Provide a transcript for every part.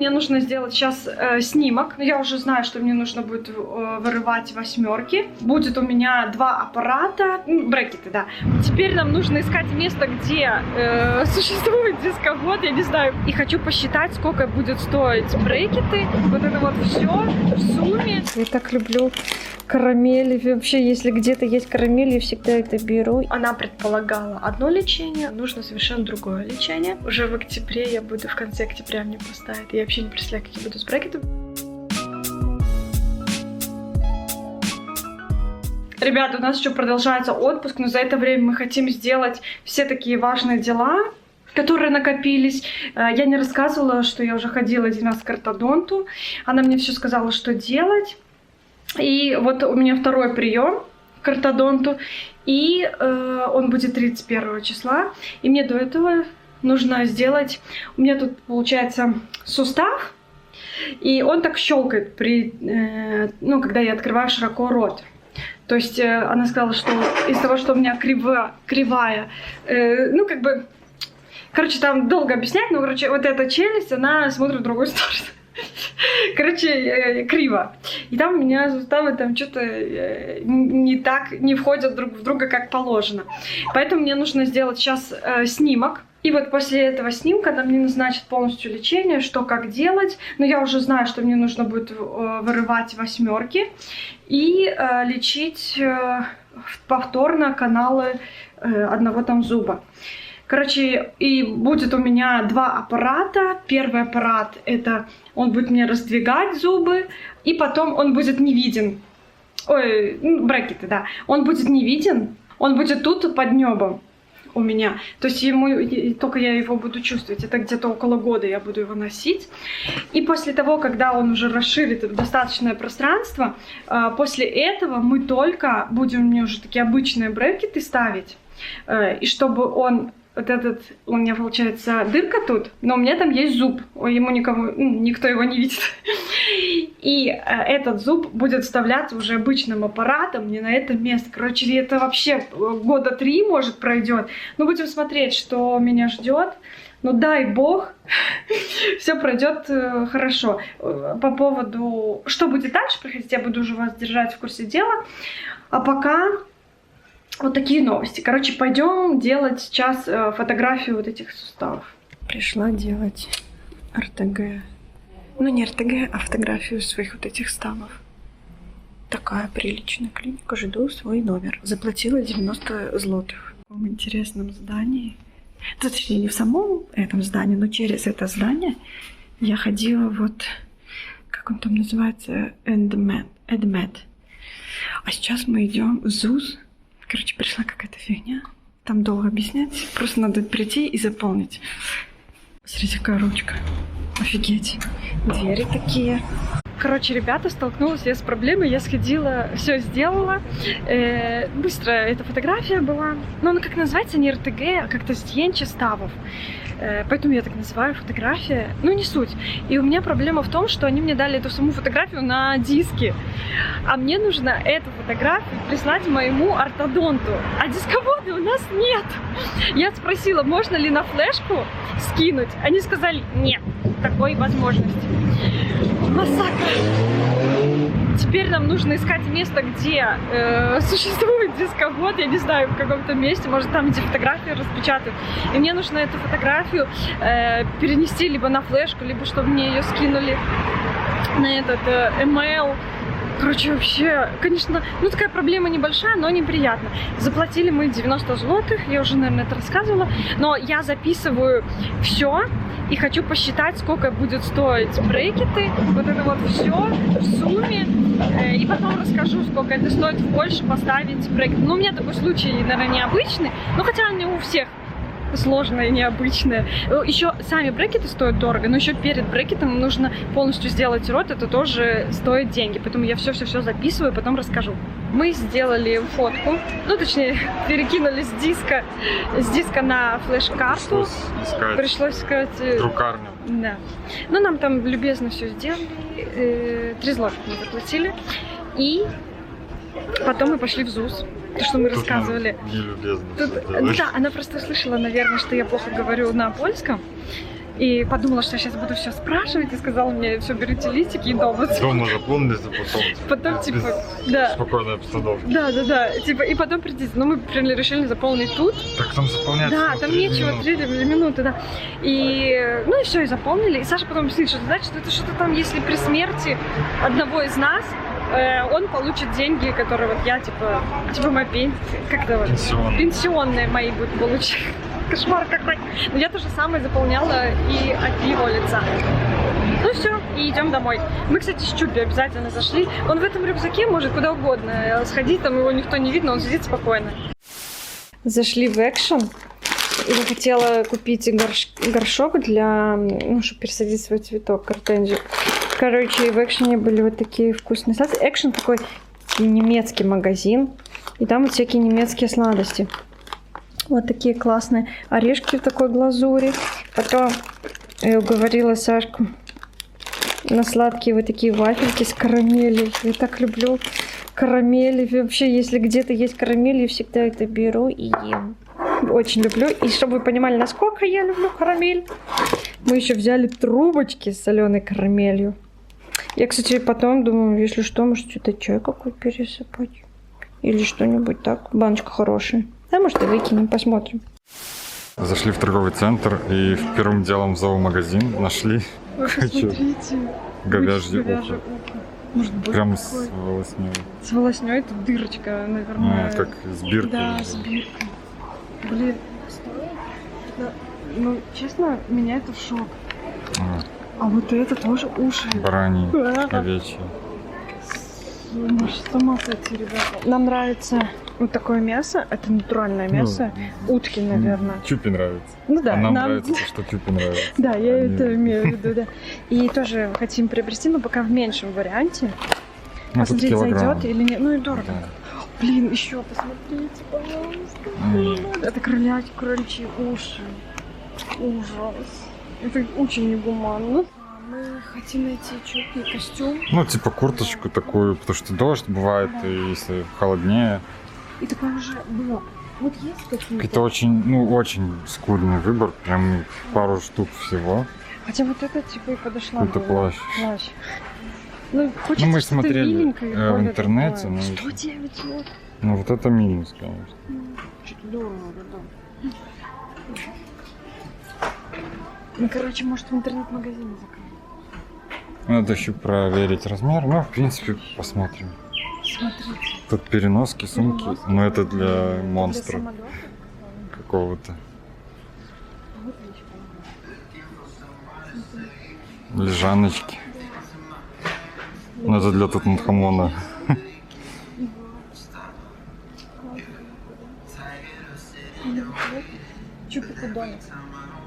Мне нужно сделать сейчас снимок. Я уже знаю, что мне нужно будет вырывать восьмерки. Будет у меня два аппарата, брекеты, да. Теперь нам нужно искать место, где существует дисковод, я не знаю. И хочу посчитать, сколько будет стоить брекеты. Вот это вот все в сумме. Я так люблю карамель. Вообще, если где-то есть карамель, я всегда это беру. Она предполагала одно лечение, нужно совершенно другое лечение. Уже в октябре я буду, в конце октября мне поставят. Я вообще не представляю, как я буду с брекетом. Ребята, у нас еще продолжается отпуск, но за это время мы хотим сделать все такие важные дела, которые накопились. Я не рассказывала, что я уже ходила один раз к ортодонту. Она мне все сказала, что делать. И вот у меня второй прием к ортодонту, и он будет 31 числа. И мне до этого нужно сделать... У меня тут получается сустав, и он так щелкает, когда я открываю широко рот. То есть она сказала, что из-за того, что у меня кривая, короче, там долго объяснять, но, короче, вот эта челюсть, она смотрит в другую сторону. Короче, криво. И там у меня суставы там что-то не входят друг в друга как положено. Поэтому мне нужно сделать сейчас снимок. И вот после этого снимка нам не назначат полностью лечение, что как делать. Но я уже знаю, что мне нужно будет вырывать восьмерки и лечить повторно каналы одного там зуба. Короче, и будет у меня два аппарата. Первый аппарат, это он будет мне раздвигать зубы, и потом он будет не виден. Ой, брекеты, да. Он будет не виден, он будет тут под небом у меня. То есть только я его буду чувствовать. Это где-то около года я буду его носить. И после того, когда он уже расширит достаточное пространство, после этого мы только будем мне уже такие обычные брекеты ставить. И чтобы он... Вот этот, у меня получается дырка тут, но у меня там есть зуб, никто его не видит. И этот зуб будет вставляться уже обычным аппаратом, не на это место. Короче, это вообще года 3, может, пройдет. Но будем смотреть, что меня ждет. Ну дай бог, все пройдет хорошо. По поводу, что будет дальше проходить, я буду уже вас держать в курсе дела. А пока... Вот такие новости. Короче, пойдем делать сейчас фотографию вот этих суставов. Пришла делать РТГ. Ну, не РТГ, а фотографию своих вот этих суставов. Такая приличная клиника. Жду свой номер. Заплатила 90 злотых. В таком интересном здании. Точнее, не в самом этом здании, но через это здание я ходила вот... Как он там называется? Эдмед. А сейчас мы идем в ЗУЗ. Короче, пришла какая-то фигня. Там долго объяснять. Просто надо прийти и заполнить. Смотрите, какая ручка. Офигеть. Двери такие. Короче, ребята, столкнулась я с проблемой. Я сходила, все сделала. Быстро эта фотография была. Но она как называется, не РТГ, а как-то здjenче ставов. Поэтому я так называю фотография. Ну, не суть. И у меня проблема в том, что они мне дали эту саму фотографию на диске. А мне нужно эту фотографию прислать моему ортодонту. А дисковода у нас нет. Я спросила, можно ли на флешку скинуть. Они сказали, нет такой возможности. Массакр. Теперь нам нужно искать место, где существует дисковод, я не знаю, в каком-то месте, может там, где фотографию распечатают. И мне нужно эту фотографию перенести либо на флешку, либо чтобы мне ее скинули на этот email. Короче, вообще, конечно, такая проблема небольшая, но неприятно. Заплатили мы 90 злотых, я уже, наверное, это рассказывала, но я записываю все и хочу посчитать, сколько будет стоить брекеты, вот это вот все в сумме, и потом расскажу, сколько это стоит в Польше поставить брекет. Ну, у меня такой случай, наверное, необычный, но хотя они у всех сложное, необычное. Еще сами брекеты стоят дорого, но еще перед брекетом нужно полностью сделать рот, это тоже стоит деньги. Поэтому я все записываю, потом расскажу. Мы сделали фотку, точнее, перекинули с диска на флеш-карту. Пришлось искать друкарню. Да. Но нам там любезно все сделали, 3 злотых мы заплатили. И потом мы пошли в ЗУЗ. То, что мы рассказывали. Нелюбезно. Да, она просто услышала, наверное, что я плохо говорю на польском. И подумала, что я сейчас буду все спрашивать, и сказала мне, все, берите листики и дома. Дома запомните, Потом, типа, без да. спокойной обстановки. Да, типа, и потом придите. Но мы решили заполнить тут. Так там заполняется. Да, там нечего, 3 минуты, да. И, ну и все, и заполнили. И Саша потом объяснил, что значит, что это что-то там, если при смерти одного из нас, он получит деньги, которые вот я, типа моя как-то вот, пенсионные мои будут получать. Кошмар какой. Но я то же самое заполняла и от его лица. Ну все, и идем домой. Мы, кстати, с Чупи обязательно зашли. Он в этом рюкзаке может куда угодно сходить, там его никто не видно, он сидит спокойно. Зашли в Action. Я хотела купить горшок для, ну, чтобы пересадить свой цветок, гортензию. Короче, в Action были вот такие вкусные салаты. Action такой немецкий магазин. И там вот всякие немецкие сладости. Вот такие классные орешки в такой глазури. Потом я уговорила Сашку на сладкие вот такие вафельки с карамелью. Я так люблю карамель. Вообще, если где-то есть карамель, я всегда это беру и ем. Очень люблю. И чтобы вы понимали, насколько я люблю карамель, мы еще взяли трубочки с соленой карамелью. Я, кстати, потом думаю, если что, может, что-то чай какой пересыпать. Или что-нибудь так. Баночка хорошая. А может, и выкинем, посмотрим. Зашли в торговый центр и первым делом в зоомагазин нашли говяжье ухо. Может быть, Прям с волосней. С волосней, это дырочка, наверное. Как с биркой. Да, с биркой. Блин, ну, честно, меня это в шок. А вот это тоже уши. Бараньи, овечьи. Может, с ума сойти, ребята. Нам нравится вот такое мясо. Это натуральное мясо. Утки, наверное. Чупи нравится. Ну да, а нам нравится то, что Чупи нравится. Да, я это имею в виду, да. И тоже хотим приобрести, но пока в меньшем варианте. Ну, Посмотреть, зайдет или нет. Ну и дорого. Да. Блин, еще посмотрите, пожалуйста. Это кроличьи уши. Ужас. Это очень негуманно. Мы хотим найти Чупи костюм. Ну, типа курточку такую, потому что дождь бывает, и если холоднее. И такая уже была. Вот есть какие-то? Это очень скудный выбор, прям пару штук всего. Хотя вот это типа и подошла. Какой-то плащ. Ну, хочется мы что-то смотрели миленькое, в более интернете, такое. но- 109 лет. Ну, вот это минус, конечно. Что-то дорого, да. Ну, короче, может, в интернет-магазине заказать. Надо еще проверить размер, но, в принципе, посмотрим. Смотрите. Тут переноски, сумки, но это для монстра Для самолета. какого-то. Вот личка. Лежаночки. Ну, это для Тутанхамона. Чупи кудони.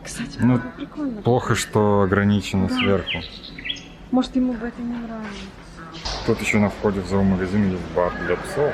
Кстати, Ну, было бы прикольно. Плохо, что ограничено Да. сверху. Может, ему бы это не нравится. Тут еще на входе в зоомагазин есть бар для псов.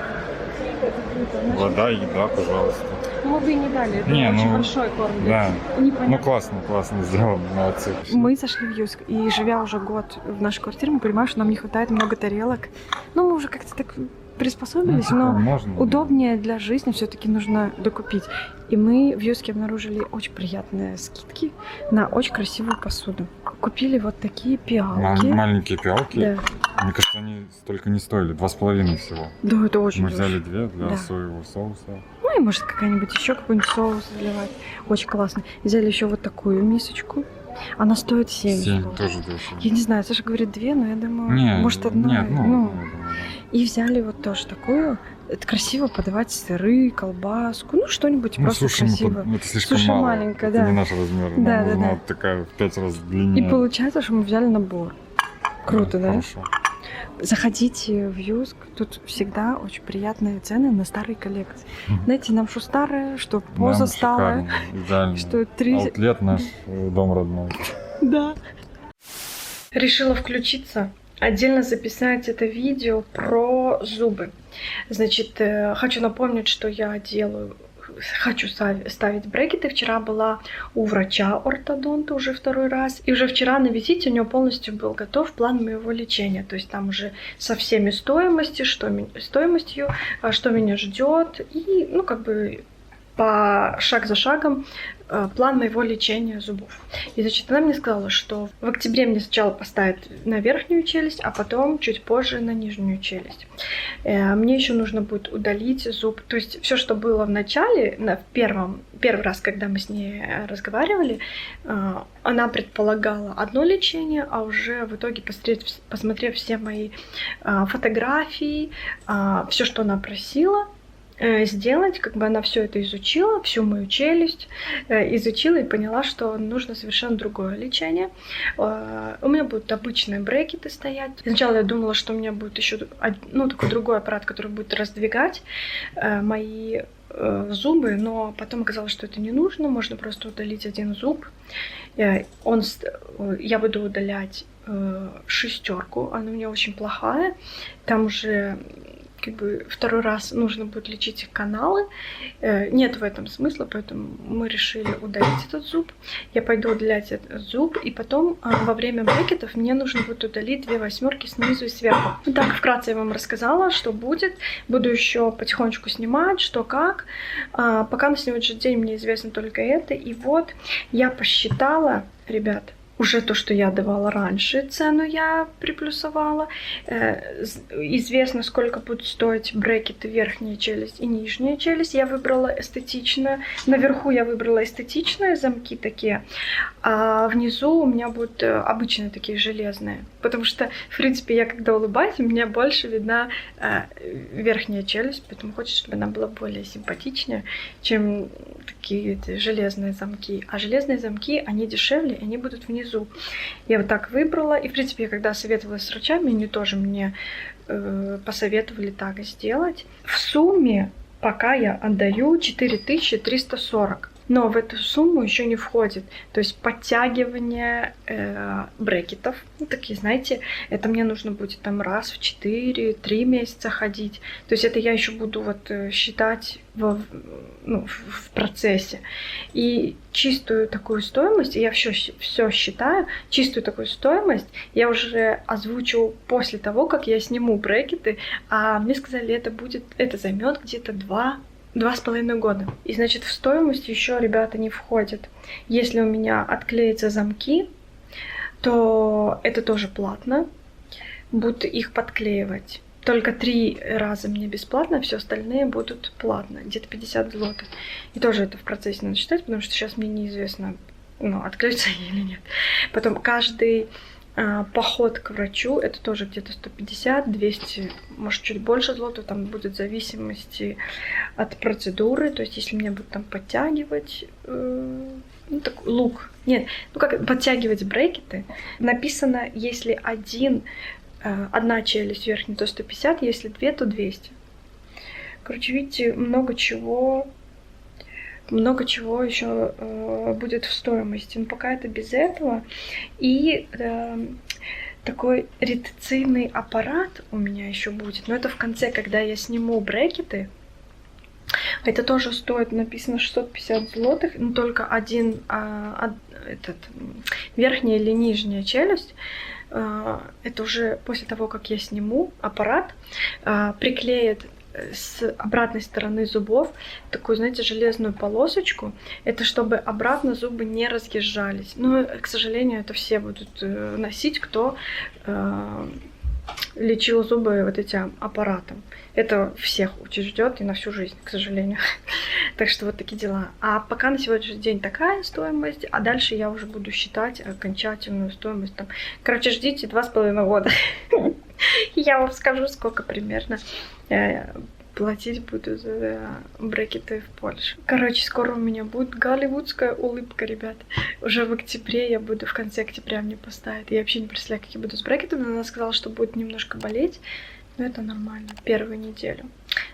Это круто. Значит, Вода, еда, пожалуйста. ну, мы бы и не дали. Это Не, очень ну, большой корм. Да. Непонятно. Ну, классно сделано, молодцы. Мы зашли в Юск, и живя уже год в нашей квартире, мы понимаем, что нам не хватает много тарелок. Ну, мы уже как-то так приспособились, но можно. удобнее для жизни все-таки нужно докупить. И мы в Юске обнаружили очень приятные скидки на очень красивую посуду. Купили вот такие пиалки. Маленькие пиалки. Да. Мне кажется, они столько не стоили. 2,5 всего. Да, это очень Мы взяли дешево. 2 для Да. соевого соуса. Ну и может какая-нибудь еще какой-нибудь соус заливать. Очень классно. Взяли еще вот такую мисочку. Она стоит 7. 7 тоже дешево. Я не знаю, Саша говорит 2, но я думаю, Не, может одна. Нет, ну, я думаю, да. И взяли вот тоже такую. Это красиво подавать сыры, колбаску, ну что-нибудь Ну, просто суши красиво. это слишком Суши мало. маленькая, это да. не наш размер. Да, Нам да, нужна да. вот такая в 5 раз И длиннее. получается, что мы взяли набор. Круто, да? Хорошо. Заходите в Юск, тут всегда очень приятные цены на старые коллекции. Мгм. Знаете, нам что старое, что поза Нам старая, шикарно, идеально. что 3... Аутлет наш дом родной. Да. Решила включиться, отдельно записать это видео про зубы. Значит, хочу напомнить, что я делаю, хочу ставить брекеты. Вчера была у врача-ортодонта уже 2-й раз. И уже вчера на визите у него полностью был готов план моего лечения. То есть там уже со всеми стоимостью, что меня ждет. И, ну, как бы шаг за шагом план моего лечения зубов. И, значит, она мне сказала, что в октябре мне сначала поставят на верхнюю челюсть, а потом чуть позже на нижнюю челюсть. Мне еще нужно будет удалить зуб. То есть все, что было в начале, первый раз, когда мы с ней разговаривали, она предполагала одно лечение, а уже в итоге, посмотрев все мои фотографии, все, что она просила сделать, как бы она все это изучила, всю мою челюсть изучила и поняла, что нужно совершенно другое лечение. У меня будут обычные брекеты стоять. Сначала я думала, что у меня будет еще такой другой аппарат, который будет раздвигать мои зубы, но потом оказалось, что это не нужно, можно просто удалить один зуб. Я буду удалять 6, она у меня очень плохая, там уже как бы второй раз нужно будет лечить каналы. Нет в этом смысла, поэтому мы решили удалить этот зуб. Я пойду удалять этот зуб, и потом во время брекетов мне нужно будет удалить 2 восьмерки снизу и сверху. Так, вкратце я вам рассказала, что будет. Буду еще потихонечку снимать, что как. Пока на сегодняшний день мне известно только это. И вот я посчитала, ребят, уже то, что я давала раньше, цену я приплюсовала. Известно, сколько будут стоить брекеты верхняя челюсть и нижняя челюсть. Я выбрала эстетичную. Наверху я выбрала эстетичные замки такие, а внизу у меня будут обычные такие железные. Потому что, в принципе, я когда улыбаюсь, у меня больше видна верхняя челюсть, поэтому хочется, чтобы она была более симпатичнее, чем такие железные замки. А железные замки, они дешевле, они будут внизу. Я вот так выбрала. И, в принципе, я когда советовалась с врачами, они тоже мне посоветовали так сделать. В сумме пока я отдаю 4340. Но в эту сумму еще не входит, то есть подтягивание брекетов. Ну, такие, знаете, это мне нужно будет там раз в 4-3 месяца ходить. То есть это я еще буду вот считать в процессе. И чистую такую стоимость, я все считаю, чистую такую стоимость я уже озвучу после того, как я сниму брекеты. А мне сказали, это займет где-то 2,5 года. И, значит, в стоимость еще, ребята, не входит. Если у меня отклеятся замки, то это тоже платно. Буду их подклеивать. Только 3 раза мне бесплатно, все остальные будут платно. Где-то 50 злотых. И тоже это в процессе надо считать, потому что сейчас мне неизвестно, отклеятся или нет. Потом каждый поход к врачу, это тоже где-то 150, 200, может чуть больше злотых, там будет в зависимости от процедуры, то есть если меня будут там подтягивать, подтягивать брекеты, написано, если одна челюсть верхняя, то 150, если 2, то 200. Короче, видите, много чего еще будет в стоимости. Но пока это без этого. И такой ретенционный аппарат у меня еще будет. Но это в конце, когда я сниму брекеты. Это тоже стоит, написано 650 злотых. Но только верхняя или нижняя челюсть. Это уже после того, как я сниму аппарат, приклеят с обратной стороны зубов такую, знаете, железную полосочку. Это чтобы обратно зубы не разъезжались. Но, к сожалению, это все будут носить, кто лечил зубы вот этим аппаратом. Это всех учреждет и на всю жизнь, к сожалению. Так что вот такие дела. А пока на сегодняшний день такая стоимость, а дальше я уже буду считать окончательную стоимость. Короче, ждите 2,5 года. Я вам скажу, сколько примерно платить буду за брекеты в Польше. Короче, скоро у меня будет голливудская улыбка, ребят. Уже в октябре я буду, в конце октября мне поставят. Я вообще не представляю, как я буду с брекетами. Она сказала, что будет немножко болеть. Но это нормально. Первую неделю.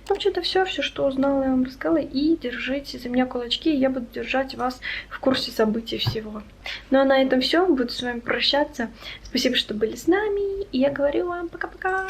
В общем-то, все, что узнала, я вам рассказала. И держите за меня кулачки, и я буду держать вас в курсе событий всего. Ну а на этом все. Буду с вами прощаться. Спасибо, что были с нами. И я говорю вам пока-пока.